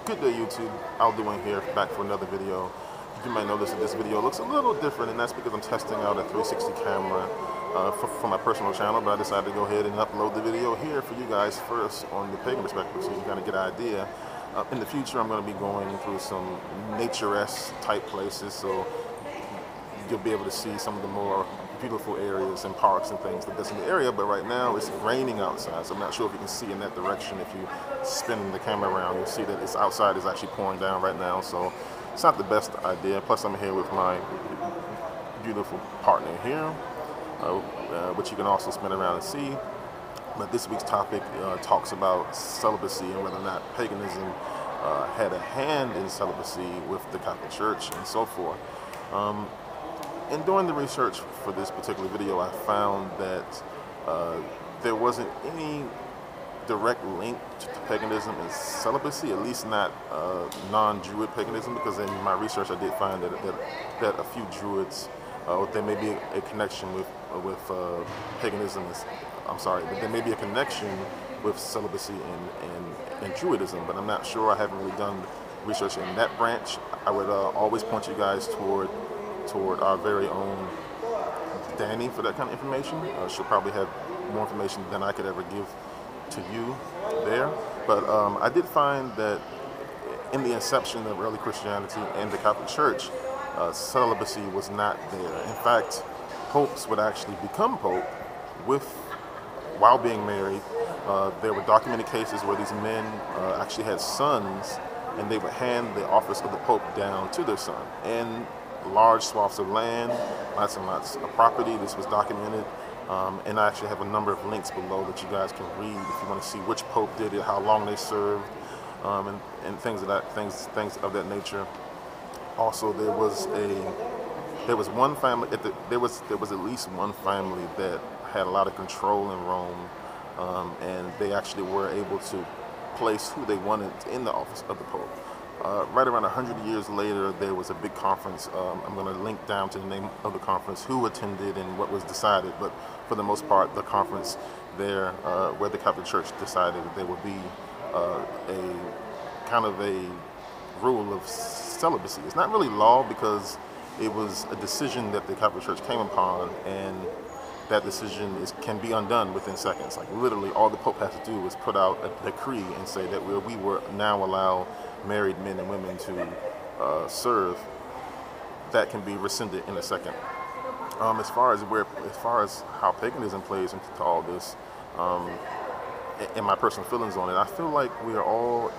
Good day, YouTube. Alduin here, back for another video. You might notice that this video looks a little different, and that's because I'm testing out a 360 camera for my personal channel, but I decided to go ahead and upload the video here for you guys first on the pagan perspective, so you can kind of get an idea. In the future, I'm going to be going through some nature-esque type places, so you'll be able to see some of the more beautiful areas and parks and things like this in the area. But right now it's raining outside, so I'm not sure if you can see in that direction. If you spin the camera around, you'll see that it's outside is actually pouring down right now, so it's not the best idea. Plus I'm here with my beautiful partner here, which you can also spin around and see. But this week's topic talks about celibacy and whether or not paganism had a hand in celibacy with the Catholic Church and so forth. In doing the research for this particular video, I found that there wasn't any direct link to paganism and celibacy, at least not non-Druid paganism, because in my research I did find that a few Druids, there may be a connection with paganism. I'm sorry, but there may be a connection with celibacy and Druidism, but I'm not sure. I haven't really done research in that branch. I would always point you guys toward our very own Danny for that kind of information. She'll probably have more information than I could ever give to you there. But I did find that in the inception of early Christianity and the Catholic Church, celibacy was not there. In fact, popes would actually become pope while being married. There were documented cases where these men actually had sons, and they would hand the office of the pope down to their son. And large swaths of land, lots and lots of property. This was documented, and I actually have a number of links below that you guys can read if you want to see which pope did it, how long they served, and things of that nature. Also, there was one family. There was at least one family that had a lot of control in Rome, and they actually were able to place who they wanted in the office of the pope. Right around 100 years later, there was a big conference. I'm going to link down to the name of the conference, who attended, and what was decided. But for the most part, the conference there, where the Catholic Church decided that there would be a kind of a rule of celibacy. It's not really law, because it was a decision that the Catholic Church came upon, and that decision can be undone within seconds. Like literally, all the Pope has to do is put out a decree and say that we were now allow married men and women to serve. That can be rescinded in a second. As far as how paganism plays into all this, and my personal feelings on it, I feel like we are all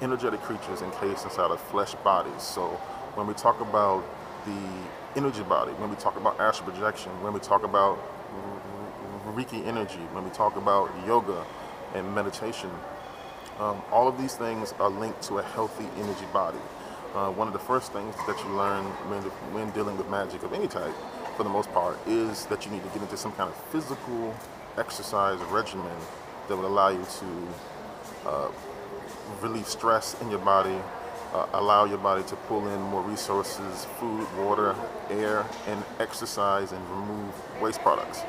energetic creatures encased inside of flesh bodies. So when we talk about the energy body, when we talk about astral projection, when we talk about Reiki energy, when we talk about yoga and meditation, all of these things are linked to a healthy energy body. One of the first things that you learn when dealing with magic of any type, for the most part, is that you need to get into some kind of physical exercise regimen that would allow you to relieve stress in your body, allow your body to pull in more resources, food, water, air, and exercise, and remove waste products.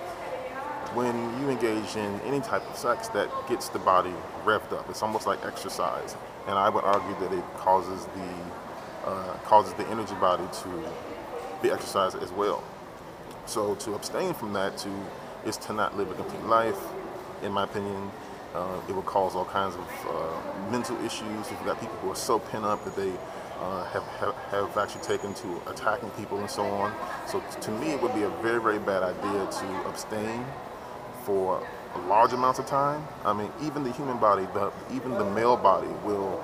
When you engage in any type of sex, that gets the body revved up. It's almost like exercise, and I would argue that it causes the energy body to be exercised as well. So to abstain from that is to not live a complete life, in my opinion. It will cause all kinds of mental issues. You've got people who are so pent up that they have actually taken to attacking people and so on. So to me, it would be a very, very bad idea to abstain for large amounts of time. I mean, even the human body, even the male body, will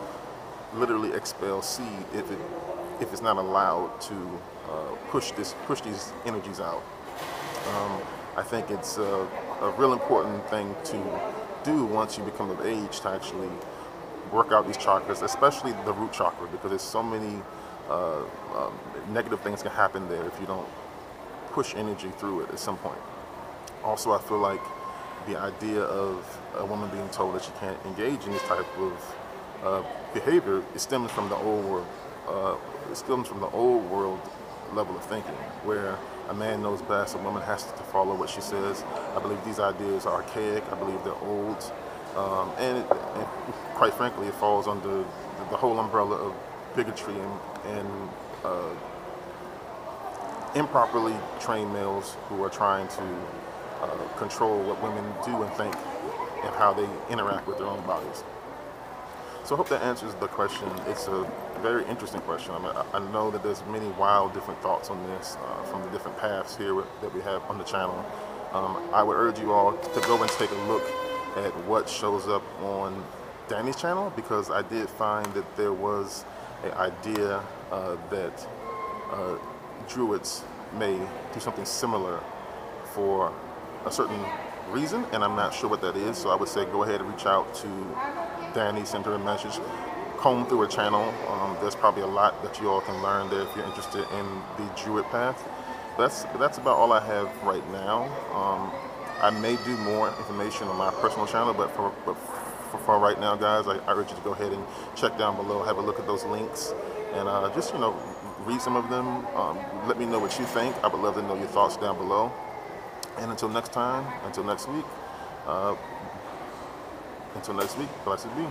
literally expel seed if it's not allowed to push these energies out. I think it's a real important thing to do once you become of age, to actually work out these chakras, especially the root chakra, because there's so many negative things can happen there if you don't push energy through it at some point. Also, I feel like the idea of a woman being told that she can't engage in this type of behavior, it stems from the old world. It stems from the old world level of thinking, where a man knows best, a woman has to follow what she says. I believe these ideas are archaic. I believe they're old, and quite frankly, it falls under the whole umbrella of bigotry and improperly trained males who are trying to control what women do and think and how they interact with their own bodies. So I hope that answers the question. It's a very interesting question. I mean, I know that there's many wild different thoughts on this from the different paths here that we have on the channel. I would urge you all to go and take a look at what shows up on Danny's channel, because I did find that there was an idea that Druids may do something similar for a certain reason, and I'm not sure what that is. So I would say go ahead and reach out to Danny, send her a message, comb through her channel. There's probably a lot that you all can learn there if you're interested in the Druid path. That's about all I have right now. I may do more information on my personal channel, but for right now, guys, I urge you to go ahead and check down below, have a look at those links, and just, you know, read some of them. Let me know what you think. I would love to know your thoughts down below. And until next time, until next week, blessed be.